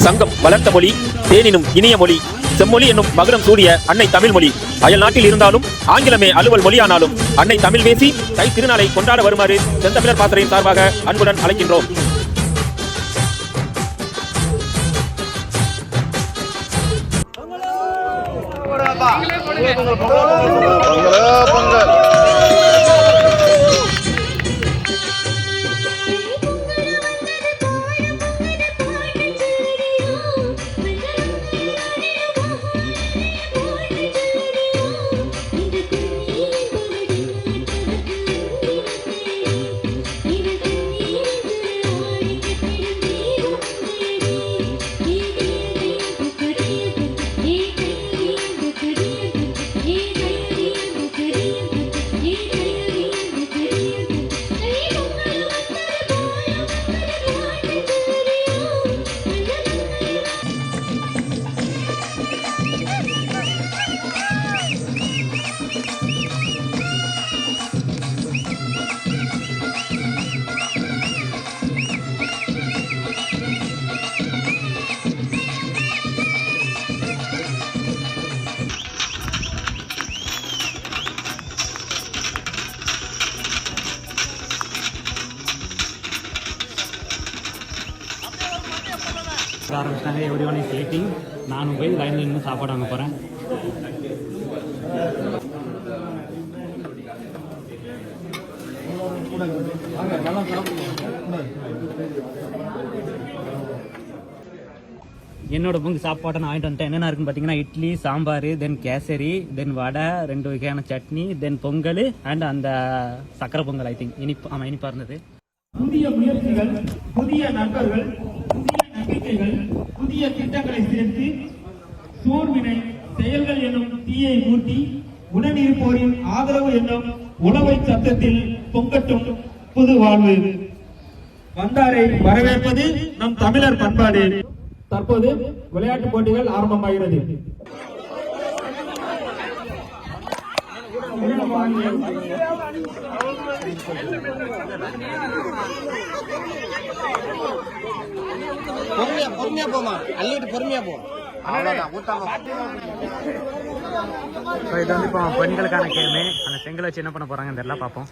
சங்கம் வளர்த்த மொழி, தேனினும் இனிய மொழி, செம்மொழி என்னும் மகுடம் சூடிய அன்னை தமிழ் மொழி. அயல் நாட்டில் இருந்தாலும் ஆங்கிலமே அலுவல் மொழியானாலும் அன்னை தமிழ் பேசி தை திருநாளை கொண்டாட வருமாறு செந்தமிழர் பாசறையின் சார்பாக அன்புடன் அழைக்கின்றோம். ஆரம்பிச்சிட்டாங்க. Every one is waiting. நானும் போய் லைனில் நின்று சாப்பாடு வாங்க போகிறேன். என்னோட பங்கு சாப்பாட்டை நான் வாங்கிட்டு வந்துட்டேன். என்னென்ன இருக்குன்னு பார்த்தீங்கன்னா இட்லி, சாம்பார், தென் கேசரி, தென் வடை, 2 வகையான சட்னி, தென் பொங்கல் அண்ட் அந்த சக்கரை பொங்கல். ஐ திங்க் இனிப்பாக இருந்தது. புதிய முயற்சிகள், புதிய நண்பர்கள், புதிய நம்பிக்கைகள், புதிய திட்டங்களை சேர்த்து சோர்வினை செயல்கள் என்னும் தீயை மூட்டி உடனிருப்போரின் ஆதரவு என்னும் உணவை சத்தத்தில் பொங்கட்டும் புது வாழ்வு. வந்தாரை வரவேற்பது நம் தமிழர் பண்பாடு. தற்போது விளையாட்டுப் போட்டிகள் ஆரம்பமாகிறது. பொறுமையா போமா, அள்ளிட்டு பொறுமையா போ. இது வந்து இப்போ பெண்களுக்கான கேமு. அந்த செங்கலை வச்சு என்ன பண்ண போறாங்க தெரியல, பார்ப்போம்.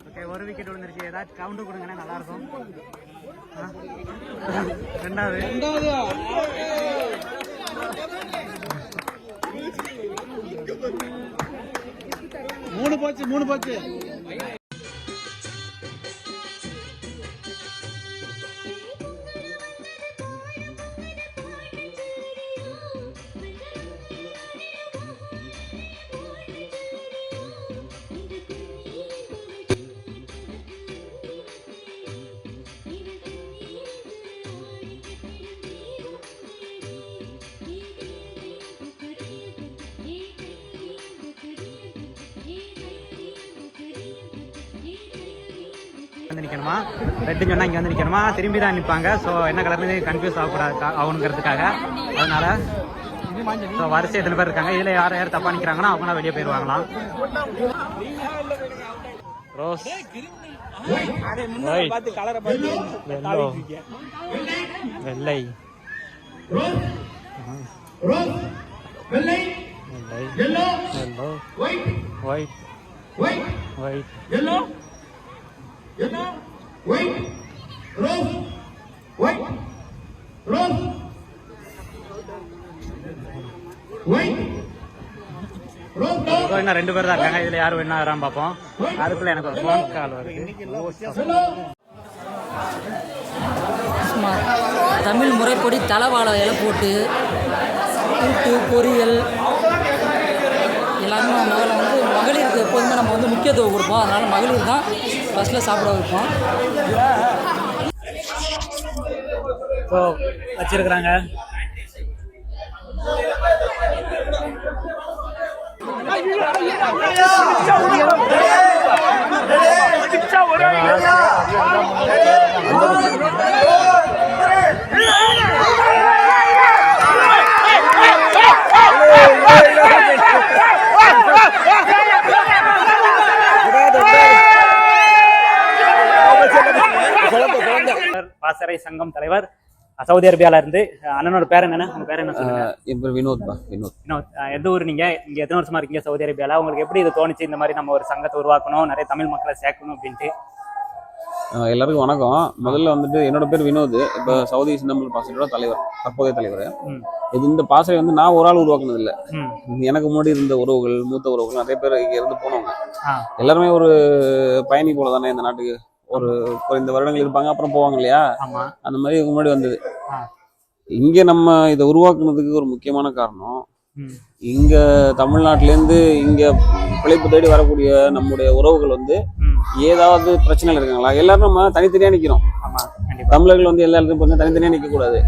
ஓகே, ஒரு விக்கெட் விழுந்துருச்சு. ஏதாச்சும் கவுண்ட் கொடுங்கன்னா நல்லா இருக்கும். ரெண்டாவது 3 போச்சு. நிற்கணுமா, ரெட்டுன்னு சொன்னால் இங்கே வந்து நிற்கணுமா, திரும்பி தான் நிற்பாங்க. ஸோ என்ன கலர்னு கன்ஃபியூஸ் ஆகணுங்கிறதுக்காக. அதனால ஸோ வரிசை எத்தனை பேர் இருக்காங்க. இதில் யார் தப்பாக நிற்கிறாங்கன்னா அவங்க வெளியே போயிடுவாங்களாம். ரோஸ், வெள்ளை, white, Yellow, white, rose, white, rose, white, rose. இன்னும் 2 பேர் தான் இருக்காங்க. இதில் யார் வேணா வராமல் பார்ப்போம். அதுக்குள்ள எனக்கு ஒரு ஃபோன் கால் வருது. தமிழ் முறைப்படி தலைவாழை இலை போட்டு கூட்டு பொரியல் எல்லாருமே முதல்ல வந்து மகளிருக்கு எப்போதுமே நம்ம வந்து முக்கியத்துவம் கொடுப்போம். அதனால் மகளிர் தான் ஃபஸ்ட்டில் சாப்பிட வைப்போம். ஸோ வச்சிருக்கிறாங்க. ஒரு பாசறை சங்கம் தலைவர் சவுதி அரேபியால இருந்து. அண்ணனோட பேர் என்னன்னா, உங்க பேர் என்ன சொல்லுங்க? என் பேர் வினோத்பா. வினோத். எந்த ஊர் நீங்க? இங்க எத்தனை வருஷமா இருக்கீங்க சவுதி அரேபியால? உங்களுக்கு எப்படி இது தோணுச்சு இந்த மாதிரி நம்ம ஒரு சங்கத்தை உருவாக்கணும், நிறைய தமிழ் மக்களை சேர்க்கணும் அப்படின்ட்டு? எல்லாருக்கும் வணக்கம். முதல்ல வந்துட்டு என்னோட பேர் வினோத். இப்போ சவுதி சின்னம்பல் பாசறையோட தலைவர், தற்போதைய தலைவர். இது இந்த பாசறை வந்து நான் ஒரு ஆள் உருவாக்குனது இல்லை. எனக்கு முன்னாடி இருந்த உறவுகள், மூத்த உறவுகள் நிறைய பேர் இங்க இருந்து போனவங்க. எல்லாருமே ஒரு பயணி போல தானே இந்த நாட்டுக்கு. ஒரு குறைந்த வருடங்கள் இருப்பாங்க, அப்புறம் போவாங்க இல்லையா? அந்த மாதிரி முன்னாடி வந்தது. இங்க நம்ம இதை உருவாக்குனதுக்கு ஒரு முக்கியமான காரணம், இங்க தமிழ்நாட்டிலேருந்து இங்க பிழைப்பு தேடி வரக்கூடிய நம்முடைய உறவுகள் வந்து ஏதாவது பிரச்சனைகள் இருக்காங்களா? எல்லாரும் நம்ம தனித்தனியா நிக்கிறோம். தமிழர்கள் வந்து எல்லா இடத்துலையும் பார்த்தா தனித்தனியா நிக்க கூடாது.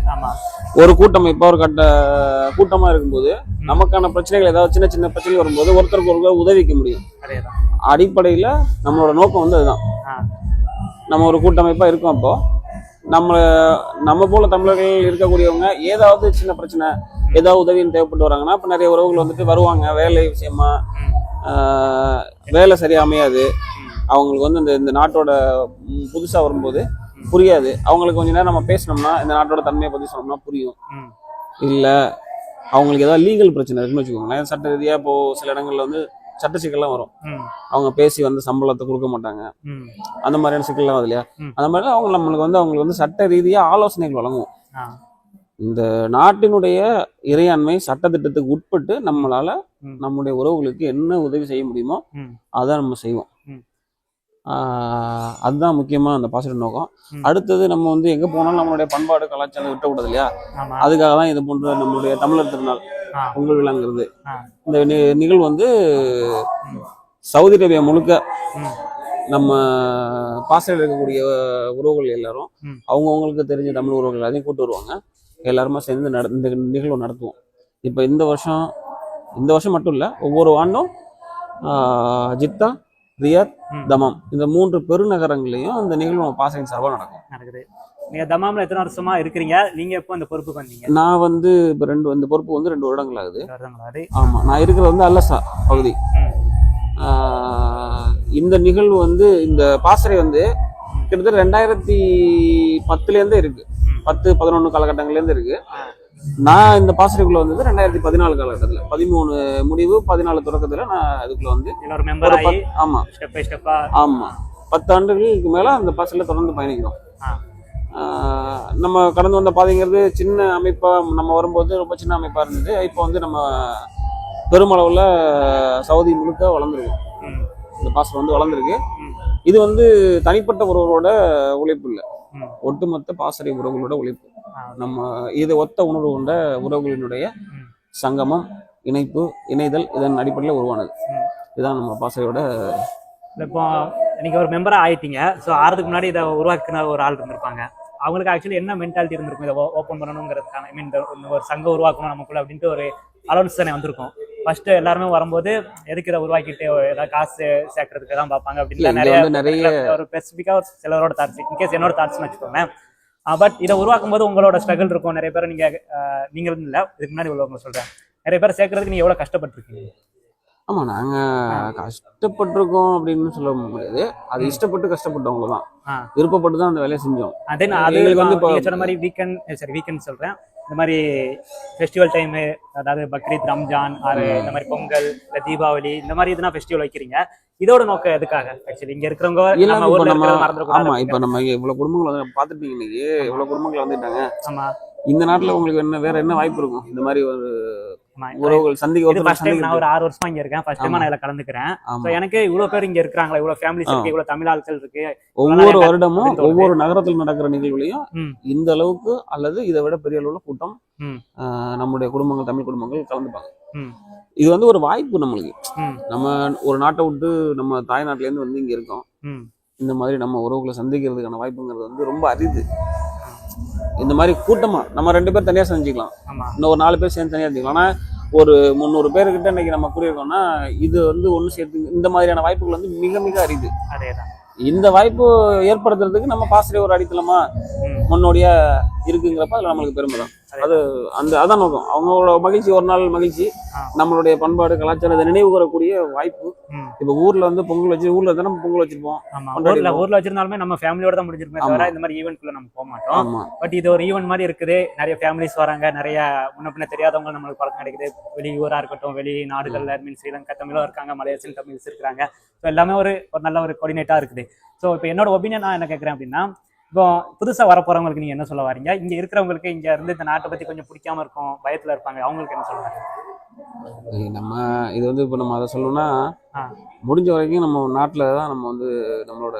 ஒரு கூட்டமைப்பா ஒரு கூட்டமா இருக்கும்போது நமக்கான பிரச்சனைகள் ஏதாவது சின்ன சின்ன பிரச்சனைகள் வரும்போது ஒருத்தருக்கு ஒருத்தர் உதவிக்க முடியும். அடிப்படையில நம்மளோட நோக்கம் வந்து அதுதான். நம்ம ஒரு கூட்டமைப்பா இருக்கோம். அப்போ நம்ம போல தமிழர்கள் இருக்கக்கூடியவங்க ஏதாவது சின்ன பிரச்சனை, ஏதாவது உதவின்னு தேவைப்பட்டு வராங்கன்னா, இப்போ நிறைய உறவுகள் வந்துட்டு வருவாங்க. வேலை விஷயமா, வேலை சரியா அமையாது அவங்களுக்கு. வந்து இந்த நாட்டோட புதுசா வரும்போது புரியாது. அவங்களுக்கு கொஞ்ச நேரம் நம்ம பேசினோம்னா, இந்த நாட்டோட தன்மையை பத்தி சொன்னோம்னா புரியும். இல்ல அவங்களுக்கு ஏதாவது லீகல் பிரச்சனை இருக்குன்னு வச்சுக்கோங்களேன். சட்ட ரீதியா இப்போ சில இடங்கள்ல வந்து சட்ட சிக்கல்லாம் வரும். அவங்க பேசி வந்து சம்பளத்தை கொடுக்க மாட்டாங்க, அந்த மாதிரியான சிக்கல்லாம் வருது இல்லையா? அந்த மாதிரி அவங்களுக்கு வந்து சட்ட ரீதியா ஆலோசனைகள் வழங்குவோம். இந்த நாட்டினுடைய இறையாண்மை சட்டத்திட்டத்துக்கு உட்பட்டு நம்மளால நம்முடைய உறவுகளுக்கு என்ன உதவி செய்ய முடியுமோ அதான் நம்ம செய்வோம். அதுதான் முக்கியமா அந்த பாசறை நோக்கம். அடுத்தது நம்ம வந்து எங்க போனாலும் நம்மளுடைய பண்பாடு கலாச்சாரம் விட்டக்கூடாது இல்லையா? அதுக்காக தான் இது போன்ற நம்மளுடைய தமிழர் திருநாள் பொங்கல் விழாங்கிறது. இந்த நிகழ்வு வந்து சவுதி அரேபியா முழுக்க நம்ம பாசறையில் இருக்கக்கூடிய உறவுகள் எல்லாரும் அவங்கவுங்களுக்கு தெரிஞ்ச தமிழ் உறவுகள் அதையும் கூட்டு வருவாங்க. எல்லாருமே சேர்ந்து இந்த நிகழ்வு நடத்துவோம். இப்போ இந்த வருஷம் மட்டும் இல்லை, ஒவ்வொரு ஆண்டும் ஜித்தா, ரியாத், தமாம் இந்த 3 பெருநகரங்களையும் அந்த நிகழ்வு பாசறையின் சார்பாக நடக்குது. நீங்க தமாம்ல எத்தனை வருஷமா இருக்கிறீங்க? நீங்க எப்போ இந்த பொறுப்புக்கு வந்தீங்க? நான் வந்து இப்போ இந்த பொறுப்பு வந்து 2 வருடங்கள் ஆகுது. ஆமா, நான் இருக்கிறது வந்து அல்லசா பகுதி. இந்த நிகழ்வு வந்து இந்த பாசறை வந்து கிட்டத்தட்ட 2010 இருக்கு. 10-11 காலகட்டங்கள்லேருந்து இருக்கு. நான் இந்த பாசறைக்குள்ள வந்தது 2014 காலகட்டத்தில், 13 முடிவு 14 தொடக்கத்துல நான் இதுக்குள்ள வந்து ஆமா 10 ஆண்டுகளுக்கு மேல அந்த பாசறையில தொடர்ந்து பயணிக்கிறோம். நம்ம கடந்து வந்த பாதைங்கிறது சின்ன அமைப்பா நம்ம வரும்போது ரொம்ப சின்ன அமைப்பா இருந்தது. இப்போ வந்து நம்ம பெருமளவுல சவுதி முழுக்க வளர்ந்துருக்கும். இந்த பாசறை வந்து வளர்ந்துருக்கு. இது வந்து தனிப்பட்ட ஒருவரோட உழைப்பு இல்லை, ஒட்டுமொத்த பாசறை உறவுகளோட உழைப்பு. நம்ம இது ஒத்த உணர்வு கொண்ட உறவுகளினுடைய சங்கமம், இணைதல் இதன் அடிப்படையில் உருவானது. இதுதான் நம்ம பாசறையோட. இப்போ நீங்க ஒரு மெம்பரா ஆயிட்டீங்க. ஸோ ஆறதுக்கு முன்னாடி இதை உருவாக்கின ஒரு ஆள் இருந்திருப்பாங்க. அவங்களுக்கு ஆக்சுவலி என்ன மென்டாலிட்டி இருந்திருக்கும் இதை ஓப்பன் பண்ணணுங்கிறதுக்கான? ஐ மீன் இந்த ஒரு சங்கம் உருவாக்கணும் நமக்குள்ள அப்படின்ட்டு ஒரு அலோன்ஸ் தானே வந்திருக்கும். ஃபர்ஸ்ட் எல்லாருமே வரும்போது எதுக்கு இதை உருவாக்கிட்டு ஏதாவது காசு சேர்க்கறதுக்கு தான் பார்ப்பாங்க அப்படின்னு நிறைய ஒரு ஸ்பெசிஃபிக்கா சிலரோட தாட்ஸ், இன்கேஸ் என்னோட தாட்ஸ்ன்னு வச்சுக்கோங்க. பட் இதை உருவாக்கும் போது உங்களோட ஸ்ட்ரகிள் இருக்கும். நிறைய பேர் நீங்க இல்லை, இதுக்கு முன்னாடி உள்ளவங்க சொல்றேன், நிறைய பேர் சேர்க்கறதுக்கு நீங்க எவ்வளவு கஷ்டப்பட்டிருக்கீங்க? ஆமா, நாங்க கஷ்டப்பட்டிருக்கோம் அப்படின்னு சொல்ல முடியாது. அது இஷ்டப்பட்டு கஷ்டப்பட்டவங்க தான், விருப்பப்பட்டு தான் அந்த வேலையை செஞ்சோம். வந்து சொன்ன மாதிரி வீக்கெண்ட் சொல்றேன், இந்த மாதிரி ஃபெஸ்டிவல் டைமு, அதாவது பக்ரீத், ரம்ஜான், இந்த மாதிரி பொங்கல், இல்லை தீபாவளி, இந்த மாதிரி இதுனா ஃபெஸ்டிவல் வைக்கிறீங்க. இதோட நோக்கம் எதுக்காக ஆக்சுவலி? இங்க இருக்கிறவங்க ஆமா, இப்ப நம்ம இவ்வளவு குடும்பங்கள் வந்து பாத்துட்டீங்க. இன்னைக்கு இவ்வளவு குடும்பங்கள் வந்துட்டாங்க. ஆமா, இந்த நாட்டுல உங்களுக்கு வேற என்ன வாய்ப்பு இருக்கும்? இந்த மாதிரி ஒரு உறவுகள் சந்திக்க. நான் ஒரு 6 வருஷமா இங்க இருக்கேன். ஃபர்ஸ்ட் டைமா நான் இதுல கலந்துக்கிறேன். எனக்கு இவ்வளவு பேர் இங்க இருக்காங்களா, இவ்வளவு ஃபேமிலிஸ் இருக்கு, இவ்வளவு தமிழ் ஆட்கள் இருக்கு. ஒவ்வொரு வருடமும் ஒவ்வொரு நகரத்தில் நடக்கிற நிகழ்வுலையும் இந்த அளவுக்கு அல்லது இதை விட பெரிய அளவுல கூட்டம் நம்முடைய குடும்பங்கள், தமிழ் குடும்பங்கள் கலந்துப்பாங்க. இது வந்து ஒரு வாய்ப்பு நம்மளுக்கு. நம்ம ஒரு நாட்டை விட்டு நம்ம தாய்நாட்டுல இருந்து வந்து இங்க இருக்கோம். இந்த மாதிரி நம்ம உறவுகளை சந்திக்கிறதுக்கான வாய்ப்புங்கிறது வந்து ரொம்ப அரிது. இந்த மாதிரி கூட்டமா நம்ம 2 பேர் தனியா செஞ்சுக்கலாம், இன்னும் ஒரு 4 பேர் சேர்ந்து தனியா செஞ்சுக்கலாம். ஆனா ஒரு 300 பேர்கிட்ட இன்னைக்கு நம்ம கூறியிருக்கோம்னா இது வந்து ஒண்ணு சேர்த்து இந்த மாதிரியான வாய்ப்புகள் வந்து மிக மிக அரிது. இந்த வாய்ப்பு ஏற்படுத்துறதுக்கு நம்ம பாசறை ஒரு அடித்தளமா முன்னோடியா இருக்குங்கிறப்ப அதுல நம்மளுக்கு பெருமை தான். அது அதான் நோக்கம். அவங்களோட மகிழ்ச்சி ஒரு நாள் மகிழ்ச்சி, நம்மளுடைய பண்பாடு கலாச்சாரத்தை நினைவு கூறக்கூடிய வாய்ப்பு. இப்ப ஊர்ல வந்து பொங்கல் வச்சு ஊர்ல தானே பொங்கல் வச்சிருப்போம். ஊர்ல வச்சிருந்தாலுமே நம்ம ஃபேமிலியோட தான் முடிஞ்சிருமே தவிர இந்த மாதிரி ஈவெண்ட்குள்ள நம்ம போக மாட்டோம். பட் இது ஒரு ஈவெண்ட் மாதிரி இருக்குது. நிறைய ஃபேமிலிஸ் வராங்க, நிறைய முன்ன பின்ன தெரியாதவங்க நம்மளுக்கு பழக்கம் கிடைக்குது. வெளியூரா இருக்கட்டும், வெளி நாடுகள்ல மீன் ஸ்ரீலங்கா தமிழும் இருக்காங்க, மலேசியன் தமிழ்ஸ் இருக்காங்க. ஸோ எல்லாமே ஒரு நல்ல ஒரு கோஆர்டினேட்டா இருக்குது. ஸோ இப்போ என்னோட ஒப்பீனியன் நான் என்ன கேட்குறேன் அப்படின்னா, இப்போ புதுசா வரப்போறவங்களுக்கு நீங்க என்ன சொல்ல வரீங்க? இங்க இருக்கிறவங்களுக்கு இங்க இருந்து இந்த நாட்டை பத்தி கொஞ்சம் பிடிக்காம இருக்கும், பயத்துல இருப்பாங்க, அவங்களுக்கு என்ன சொல்ல வரீங்க? நம்ம இது வந்து இப்போ நம்ம அதை சொல்லணும்னா முடிஞ்ச வரைக்கும் நம்ம நாட்டில் தான் நம்ம வந்து நம்மளோட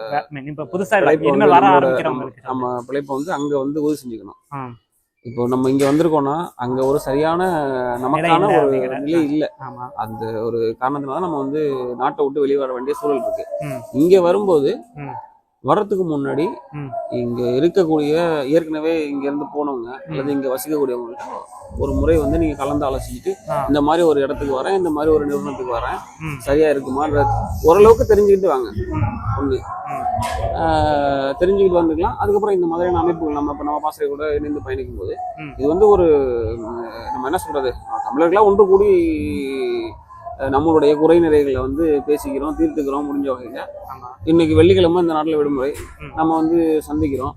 இப்போ புதுசா வர ஆரம்பிக்கிறவங்களுக்கு நம்ம பிழைப்பை வந்து அங்கே வந்து உதவி செஞ்சுக்கணும். இப்போ நம்ம இங்க வந்திருக்கோம்னா அங்க ஒரு சரியான நமக்கான ஒரு நிலை இல்லை. அந்த ஒரு காரணத்தினால நம்ம வந்து நாட்டை விட்டு வெளியே வர வேண்டிய சூழல் இருக்கு. இங்க வரும்போது வர்றதுக்கு முன்னாடி இங்க இருக்கக்கூடிய ஏற்கனவே இங்க இருந்து போனவங்க அல்லது இங்க வசிக்கக்கூடியவங்கள்ட்ட ஒரு முறை வந்து நீங்க கலந்து ஆலோசிச்சுட்டு இந்த மாதிரி ஒரு இடத்துக்கு வரேன், இந்த மாதிரி ஒரு நிறுவனத்துக்கு வரேன், சரியா இருக்குமான்ற ஓரளவுக்கு தெரிஞ்சுக்கிட்டு வாங்க. ஒண்ணு தெரிஞ்சுக்கிட்டு வந்துக்கலாம். அதுக்கப்புறம் இந்த மாதிரியான அமைப்புகள் நம்ம பாசறை கூட இணைந்து பயணிக்கும் போது இது வந்து ஒரு நம்ம என்ன சொல்றது, தமிழர்களா ஒன்று கூடி நம்மளுடைய குறை நிறைகளை வந்து பேசிக்கிறோம், தீர்த்துக்கிறோம். முடிஞ்ச வகையில இன்னைக்கு வெள்ளிக்கிழமை இந்த நாட்டில் விடுமுறை, நம்ம வந்து சந்திக்கிறோம்.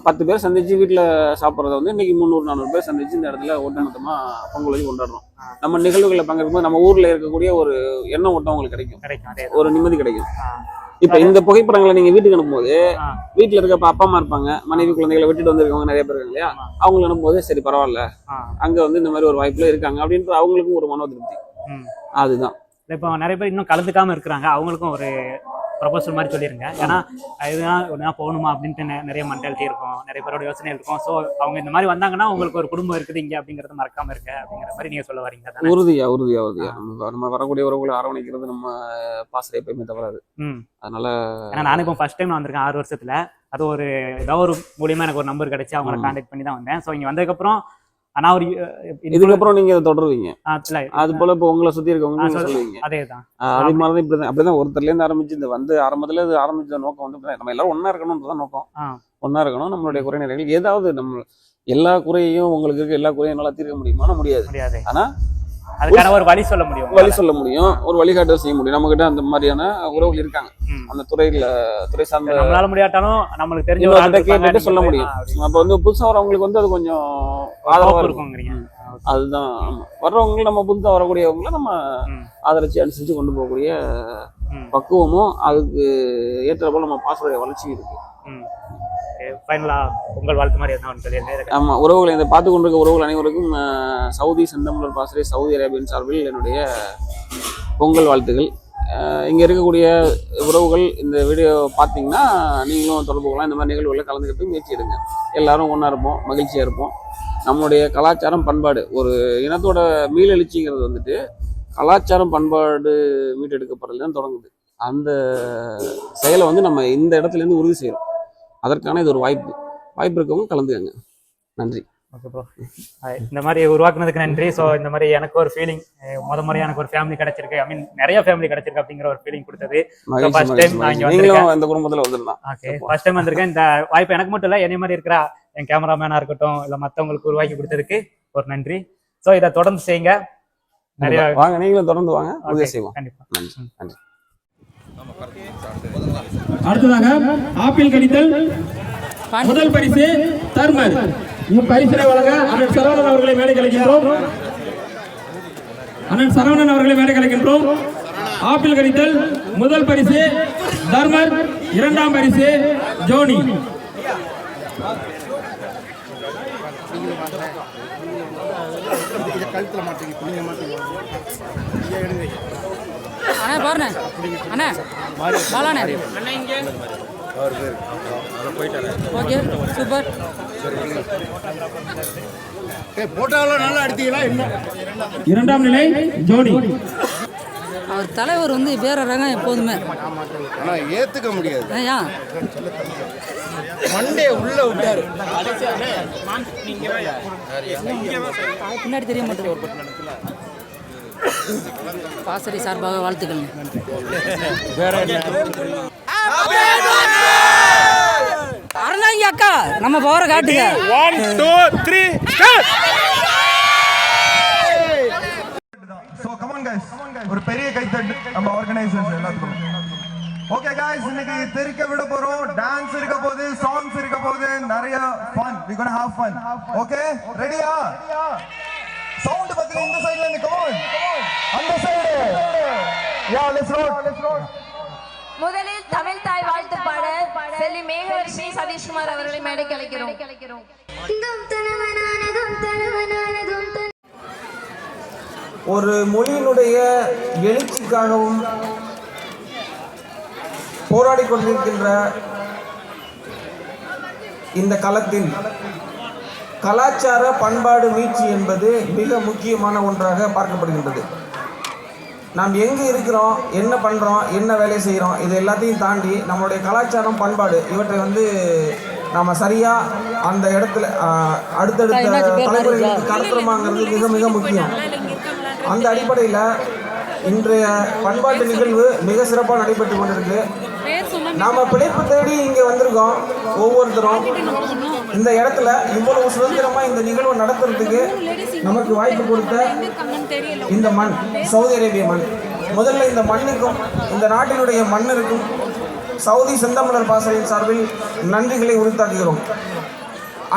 10 பேர் சந்திச்சு வீட்டில் சாப்பிட்றத வந்து இன்னைக்கு 300-400 பேர் சந்திச்சு இந்த இடத்துல ஒட்டுமொத்தமா பொங்கல் வச்சு கொண்டாடுறோம். நம்ம நிகழ்வுகளை பங்கேற்கும் நம்ம ஊர்ல இருக்கக்கூடிய ஒரு எண்ணம் ஓட்டம் உங்களுக்கு கிடைக்கும், ஒரு நிம்மதி கிடைக்கும். இப்ப இந்த புகைப்படங்களை நீங்க வீட்டுக்கு அனுப்பும்போது வீட்டுல இருக்க அப்பா அம்மா இருப்பாங்க, மனைவி குழந்தைகளை விட்டுட்டு வந்திருக்கவங்க நிறைய பேர் இருக்காங்க இல்லையா, அவங்களை அனுப்பும்போது சரி பரவாயில்ல அங்க வந்து இந்த மாதிரி ஒரு வாய்ப்புல இருக்காங்க அப்படின்ற அவங்களுக்கும் ஒரு மனோ திருப்தி. அதுதான் இப்போ நிறைய பேர் இன்னும் கலந்துக்காம இருக்கிறாங்க, அவங்களுக்கும் ஒரு ப்ரொபோசல் மாதிரி சொல்லிருங்க. ஏன்னா இதுதான் போகணுமா அப்படின்ட்டு நிறைய மென்டாலிட்டி இருக்கும், நிறைய பேரோட யோசனை இருக்கும். ஸோ அவங்க இந்த மாதிரி வந்தாங்கன்னா உங்களுக்கு ஒரு குடும்பம் இருக்குது இங்கே அப்படிங்கிறத மறக்காம இருக்க அப்படிங்கிற மாதிரி நீங்க சொல்ல வரீங்க. உறுதியா நம்ம வரக்கூடிய உறவுகளை அரவணைக்கிறது நம்ம பாசறை எப்பயுமே தவறாது. அதனால ஏன்னா நானும் இப்போ ஃபர்ஸ்ட் டைம் வந்திருக்கேன் 6 வருஷத்துல. அது ஒரு ஏதாவது ஒரு மூலியமா எனக்கு ஒரு நம்பர் கிடைச்சி அவங்களை கான்டாக்ட் பண்ணி தான் வந்தேன். ஸோ இங்கே வந்ததுக்கப்புறம் ஆனால் ஒரு இதுக்கப்புறம் நீங்க அதை தொடருவீங்க. அது போல இப்போ உங்களை சுத்தி இருக்கவங்க சொல்லுவீங்க. அதேதான் அதே மாதிரிதான் இப்படிதான் அப்படிதான் ஒருத்தர்ல இருந்து ஆரம்பிச்சு இந்த வந்து ஆரம்பத்துல இது ஆரம்பிச்ச நோக்கம் வந்து நம்ம எல்லாரும் ஒன்னா இருக்கணும்ன்றதான் நோக்கம். ஒன்னா இருக்கணும். நம்மளுடைய குறை நிறைகள் ஏதாவது நம்ம எல்லா குறையையும் உங்களுக்கு இருக்க எல்லா குறையும் நல்லா தீர்க்க முடியுமா? முடியாது. ஆனா அதுக்கான ஒரு வழி சொல்ல முடியும், ஒரு வழிகாட்டல் செய்ய முடியும். நம்ம கிட்ட அந்த மாதிரியான உறவுகள் இருக்காங்க அந்த துறை சார்ந்த. நம்மளால முடியாட்டாலும் நம்மளுக்கு தெரிஞ்ச கேட்டு சொல்ல முடியும். அப்ப வந்து புதுசா வரவங்களுக்கு வந்து அது கொஞ்சம் ஆதரவா இருக்கும். அதுதான் வர்றவங்க நம்ம புதுசா வரக்கூடியவங்களை நம்ம ஆதரிச்சு அனுசரிச்சு கொண்டு போகக்கூடிய பக்குவமும் அதுக்கு ஏற்ற போல நம்ம பாசறைய வளர்ச்சி இருக்கு. உங்கள் வாழ்த்து மாதிரி என்ன? ஆமா, உறவுகளை இதை பார்த்து கொண்டிருக்க உறவுகள் அனைவருக்கும் சவுதி செந்தமிழர் பாசறை சவுதி அரேபியன் சார்பில் என்னுடைய பொங்கல் வாழ்த்துக்கள். இங்க இருக்கக்கூடிய உறவுகள் இந்த வீடியோ பார்த்தீங்கன்னா நீங்களும் தொடர்பு கொள்ளலாம். இந்த மாதிரி நிகழ்வுகளை கலந்துக்கிட்டு முயற்சி எடுங்க. எல்லாரும் ஒன்றா இருப்போம், மகிழ்ச்சியா இருப்போம். நம்மளுடைய கலாச்சாரம் பண்பாடு ஒரு இனத்தோட மீளெழுச்சிங்கிறது வந்துட்டு கலாச்சாரம் பண்பாடு மீட்டெடுக்கப்படுறதுல தான் தொடங்குது. அந்த செயலை வந்து நம்ம இந்த இடத்துல இருந்து உறுதி செய்யறோம். அதற்கான இது ஒரு வாய்ப்பு இருக்கவங்க கலந்துக்கங்க. நன்றி. ஓகே ப்ரோ, இந்த மாதிரி உருவாக்குனதுக்கு நன்றி. ஸோ இந்த மாதிரி எனக்கு ஒரு ஃபீலிங் முறையாக எனக்கு ஒரு ஃபேமிலி கிடைச்சிருக்கு, ஐ மீன் நிறைய ஃபேமிலி கிடைச்சிருக்கு அப்படிங்கிற ஒரு ஃபீலிங் கொடுத்தது. ஃபர்ஸ்ட் டைம் நான் இங்கே வந்திருக்கேன். இந்த குடும்பத்தில் வந்திருந்தேன். ஓகே, ஃபர்ஸ்ட் டைம் வந்திருக்கேன். இந்த வாய்ப்பு எனக்கு மட்டும் இல்லை, என்னை மாதிரி இருக்கிற என் கேமராமேனாக இருக்கட்டும் இல்லை மற்றவங்களுக்கு உருவாக்கி கொடுத்ததுக்கு ஒரு நன்றி. ஸோ இதை தொடர்ந்து செய்யுங்க. நிறைய வாங்க, நீங்களும் தொடர்ந்து வாங்க, உதவி செய்வோம். கண்டிப்பாக நன்றி. அடுத்ததாக ஆப்பிள் கடித்தல் முதல் பரிசு தர்மர். இப்பரிசினை வழங்க அண்ணன் சரவணன் அவர்களை மேடை கலைக்கின்றோம். ஆப்பிள் கடித்தல் முதல் பரிசு தர்மர், 2ஆம் பரிசு ஜோனி. அண்ணா பாருண்ணே, அண்ணா பாலாண்ணே. Okay, super. போட்டோவில் நல்லா எடுத்தீங்களா? 2ஆம் நிலை ஜோனி. அவர் தலைவர் வந்து பேரறாங்க எப்போதுமே. ஆனால் ஏற்றுக்க முடியாது. ஏன் மண்டே உள்ள விட்டாரு, பின்னாடி தெரிய மாட்டேங்குது. பாசறை சார்பாக வாழ்த்துக்கள். வேற என்ன? அறந்தாங்க அக்கா, நம்ம பவரை காட்டுங்க. 1 2 3 start. So come on guys, ஒரு பெரிய கைத்தட்டு நம்ம ஆர்கனைசர்ஸ் எல்லாத்துக்கும். ஓகே गाइस, இன்னைக்கு தெரிக்க விட போறோம். டான்ஸ் இருக்க போகுது, சாங்ஸ் இருக்க போகுது, நிறைய fun. we going to have fun. Okay, ரெடியா? சவுண்ட் பத்தில இந்த சைடுல இருந்து கம் ஆன். அந்த சைடு. Yeah, let's role. முதலில் தமிழ் தாய் வாழ்த்து பாட செல்வி மேகவர்ஷினி சதீஷ்குமார் அவர்களை மேடைக்கு அழைக்கிறோம். ஒரு மொழியினுடைய எழுச்சிக்காகவும் போராடி கொண்டிருக்கின்ற இந்த களத்தில் கலாச்சார பண்பாடு மீட்சி என்பது மிக முக்கியமான ஒன்றாக பார்க்கப்படுகின்றது. நாம் எங்கே இருக்கிறோம், என்ன பண்ணுறோம், என்ன வேலை செய்கிறோம், இது எல்லாத்தையும் தாண்டி நம்மளுடைய கலாச்சாரம் பண்பாடு இவற்றை நாம் சரியாக அந்த இடத்துல அடுத்தடுத்த தலைமுறைகளுக்கு கடத்துறோமாங்கிறது மிக மிக முக்கியம். அந்த அடிப்படையில் இன்றைய பண்பாட்டு நிகழ்வு மிக சிறப்பாக நடைபெற்று கொண்டிருக்கு. நாம் பிழைப்பு தேடி இங்கே வந்திருக்கோம். ஒவ்வொருத்தரும் இந்த இடத்துல இவ்வளவு சுதந்திரமாக இந்த நிகழ்வு நடத்துறதுக்கு நமக்கு வாய்ப்பு கொடுத்த இந்த மண் சவுதி அரேபிய மண். முதல்ல இந்த மண்ணுக்கும் இந்த நாட்டினுடைய மன்னருக்கும் சவுதி செந்தமிழர் பாசறையின் சார்பில் நன்றிகளை உரித்தாக்குகிறோம்.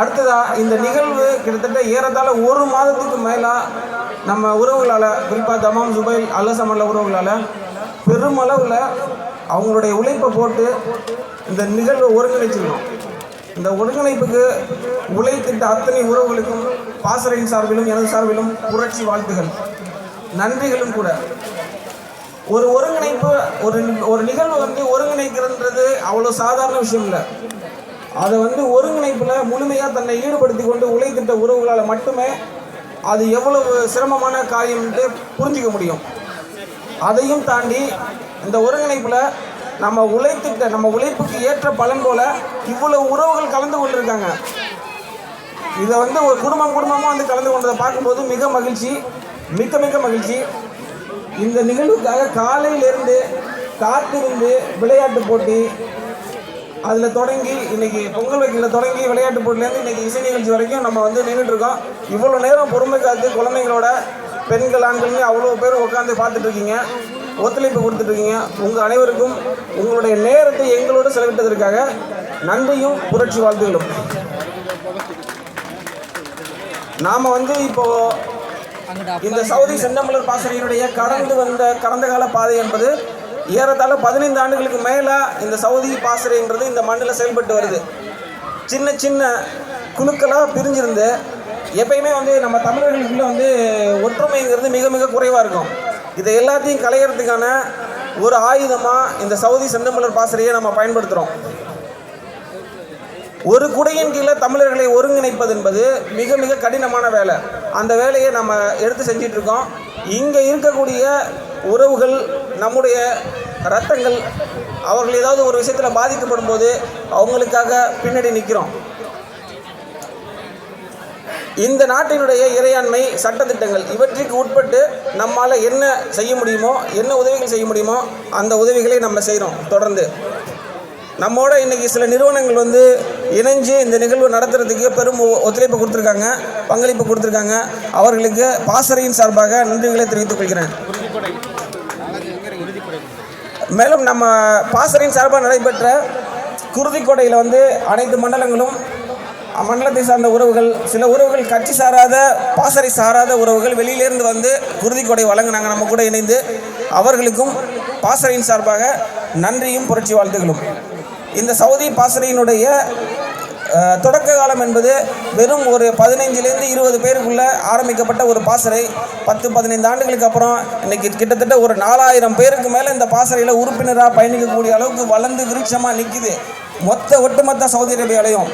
அடுத்ததா இந்த நிகழ்வு கிட்டத்தட்ட ஏறத்தாழ ஒரு மாதத்துக்கு மேலாக நம்ம உறவுகளால், குறிப்பாக தமாம் ஜுபைல் அல்லசமல்ல உறவுகளால் பெருமளவில் அவங்களுடைய உழைப்பை போட்டு இந்த நிகழ்வை ஒருங்கிணைச்சிருக்கோம். இந்த ஒருங்கிணைப்புக்கு உழைத்திட்ட அத்தனை உறவுகளுக்கும் பாசறையின் சார்பிலும் எனது சார்பிலும் புரட்சி வாழ்த்துகள், நன்றிகளும் கூட. ஒரு ஒருங்கிணைப்பு, ஒரு நிகழ்வு ஒருங்கிணைக்கிறன்றது அவ்வளோ சாதாரண விஷயம் இல்லை. அதை ஒருங்கிணைப்பில் முழுமையாக தன்னை ஈடுபடுத்தி கொண்டு உழைத்திட்ட உறவுகளால் மட்டுமே அது எவ்வளவு சிரமமான காரியம்ன்ட்டு புரிஞ்சிக்க முடியும். அதையும் தாண்டி இந்த ஒருங்கிணைப்பில் நம்ம உழைப்புக்கு ஏற்ற பலன் போல இவ்வளவு உறவுகள் கலந்து கொண்டிருக்காங்க. இதை ஒரு குடும்பமாக கலந்து கொண்டதை பார்க்கும்போது மிக மகிழ்ச்சி, மிக மிக மகிழ்ச்சி. இந்த நிகழ்வுக்காக காலையிலிருந்து காத்திருந்து விளையாட்டு போட்டி அதில் தொடங்கி இன்னைக்கு பொங்கல் வைக்கல தொடங்கி விளையாட்டு போட்டிலேருந்து இன்னைக்கு இசை நிகழ்ச்சி வரைக்கும் நம்ம நின்றுட்டு இருக்கோம். இவ்வளோ நேரம் பொறுமை காத்து குழந்தைங்களோட பெண்கள் ஆண்கள்னு அவ்வளோ பேர் உட்காந்து பார்த்துட்டு இருக்கீங்க, ஒத்துழைப்பு கொடுத்துட்ருக்கீங்க. உங்கள் அனைவருக்கும் உங்களுடைய நேரத்தை எங்களோடு செலவிட்டதற்காக நன்றியும் புரட்சி வாழ்த்துகளும். நாம் இப்போ இந்த சவுதி செந்தமிழர் பாசறையினுடைய கடந்த கால பாதை என்பது ஏறத்தாழ 15 ஆண்டுகளுக்கு மேலே இந்த சவுதி பாசறைன்றது இந்த மண்ணில் செயல்பட்டு வருது. சின்ன சின்ன குழுக்களாக பிரிஞ்சிருந்து எப்பயுமே நம்ம தமிழர்களுக்குள்ளே ஒற்றுமைங்கிறது மிக மிக குறைவாக இருக்கும். இதை எல்லாத்தையும் களையிறதுக்கான ஒரு ஆயுதமாக இந்த சவுதி செந்தமிழர் பாசறையை நம்ம பயன்படுத்துகிறோம். ஒரு குடையின் கீழே தமிழர்களை ஒருங்கிணைப்பது என்பது மிக மிக கடினமான வேலை. அந்த வேலையை நம்ம எடுத்து செஞ்சிட்டு இருக்கோம். இங்கே இருக்கக்கூடிய உறவுகள், நம்முடைய இரத்தங்கள், அவர்கள் ஏதாவது ஒரு விஷயத்தில் பாதிக்கப்படும் போது அவங்களுக்காக பின்னாடி நிற்கிறோம். இந்த நாட்டினுடைய இறையாண்மை, சட்டத்திட்டங்கள் இவற்றிற்கு உட்பட்டு நம்மால் என்ன செய்ய முடியுமோ, என்ன உதவிகள் செய்ய முடியுமோ அந்த உதவிகளை நம்ம செய்கிறோம். தொடர்ந்து நம்மோட இன்றைக்கி சில நிறுவனங்கள் இணைஞ்சு இந்த நிகழ்வு நடத்துறதுக்கு பெரும் ஒத்துழைப்பு கொடுத்துருக்காங்க, பங்களிப்பு கொடுத்துருக்காங்க. அவர்களுக்கு பாசறையின் சார்பாக நன்றிகளை தெரிவித்துக் கொள்கிறேன். மேலும் நம்ம பாசறையின் சார்பாக நடைபெற்ற குருதிக்கோடையில் அனைத்து மண்டலத்தை சார்ந்த உறவுகள், சில உறவுகள் கட்சி சாராத பாசறை சாராத உறவுகள் வெளியிலேருந்து குருதிக்கொடை வழங்கினாங்க நம்ம கூட இணைந்து. அவர்களுக்கும் பாசறையின் சார்பாக நன்றியும் புரட்சி வாழ்த்துகளும். இந்த சவுதி பாசறையினுடைய தொடக்க காலம் என்பது வெறும் ஒரு 15லேருந்து 20 பேருக்குள்ள ஆரம்பிக்கப்பட்ட ஒரு பாசறை 10-15 ஆண்டுகளுக்கு அப்புறம் இன்னைக்கு கிட்டத்தட்ட ஒரு 4000 பேருக்கு மேலே இந்த பாசறையில் உறுப்பினராக பயணிக்கக்கூடிய அளவுக்கு வளர்ந்து விருட்சமாக நிற்குது. ஒட்டுமொத்த சவுதி அரேபியாலையும்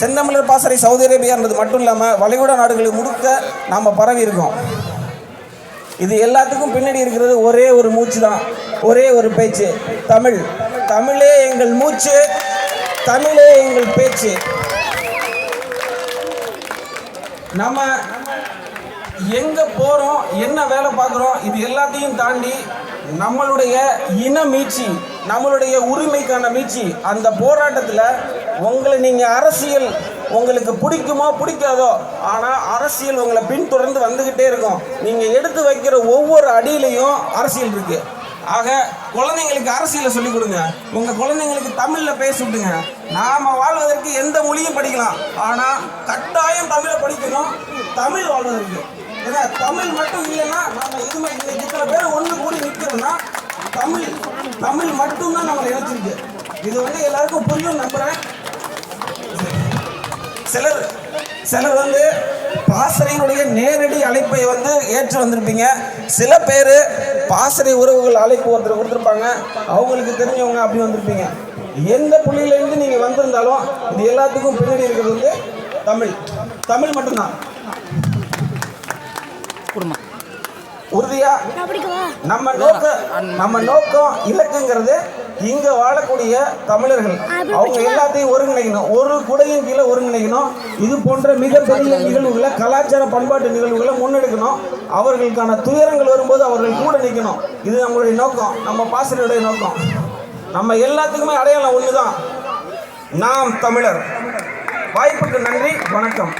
செந்தமிழர் பாசறை சவுதி அரேபியான்றது மட்டும் இல்லாமல் வளைகுடா நாடுகளை முழுக்க நாம் பரவி இருக்கோம். இது எல்லாத்துக்கும் பின்னாடி இருக்கிறது ஒரே ஒரு மூச்சு தான், ஒரே ஒரு பேச்சு, தமிழ். தமிழே எங்கள் மூச்சு, தமிழே எங்கள் பேச்சு. நம்ம எங்க போறோம், என்ன வேலை பார்க்குறோம், இது எல்லாத்தையும் தாண்டி நம்மளுடைய இன மீட்சி, நம்மளுடைய உரிமைக்கான மீட்சி, அந்த போராட்டத்தில் உங்களை நீங்கள் அரசியல் உங்களுக்கு பிடிக்குமோ பிடிக்காதோ, ஆனால் அரசியல் உங்களை பின்தொடர்ந்து வந்துக்கிட்டே இருக்கும். நீங்கள் எடுத்து வைக்கிற ஒவ்வொரு அடியிலையும் அரசியல் இருக்குது. ஆக குழந்தைங்களுக்கு அரசியலை சொல்லிக் கொடுங்க. உங்கள் குழந்தைங்களுக்கு தமிழில் பேச விட்டுங்க. நாம் வாழ்வதற்கு எந்த மொழியும் படிக்கலாம், ஆனால் கட்டாயம் தமிழை படிக்கணும். தமிழ் வாழ்வதற்கு ஏன்னா தமிழ் மட்டும் இல்லைன்னா நம்ம எதுவுமே இன்னைக்கு இத்தனை பேர் ஒன்று கூடி நிற்கிறோம்னா தமிழ் மட்டும்தான் நம்மளை இணைச்சிருக்கு. இது எல்லாருக்கும் புரியும் நம்புகிறேன். சிலர் பாசறையினுடைய நேரடி அழைப்பை ஏற்று வந்திருப்பீங்க. சில பேர் பாசறை உறவுகள் அழைப்பு ஒருத்தர் கொடுத்துருப்பாங்க, அவங்களுக்கு தெரிஞ்சவங்க அப்படி வந்திருப்பீங்க. எந்த புள்ளியிலேருந்து நீங்கள் வந்திருந்தாலும் இது எல்லாத்துக்கும் பின்னாடி இருக்கிறது தமிழ் மட்டும்தான். உறுதியா நம்ம நோக்கம் இலக்குங்கிறது இங்க வாழக்கூடிய தமிழர்கள் அவங்க எல்லாத்தையும் ஒருங்கிணைக்கணும், ஒரு குடையின் கீழே ஒருங்கிணைக்கணும். இது போன்ற மிகப்பெரிய நிகழ்வுகளை, கலாச்சார பண்பாட்டு நிகழ்வுகளை முன்னெடுக்கணும். அவர்களுக்கான துயரங்கள் வரும்போது அவர்கள் கூட நிற்கணும். இது நம்மளுடைய நோக்கம், நம்ம பாசறையுடைய நோக்கம். நம்ம எல்லாத்துக்குமே அடையாளம் ஒண்ணுதான், நாம் தமிழர். வாய்ப்புக்கு நன்றி, வணக்கம்.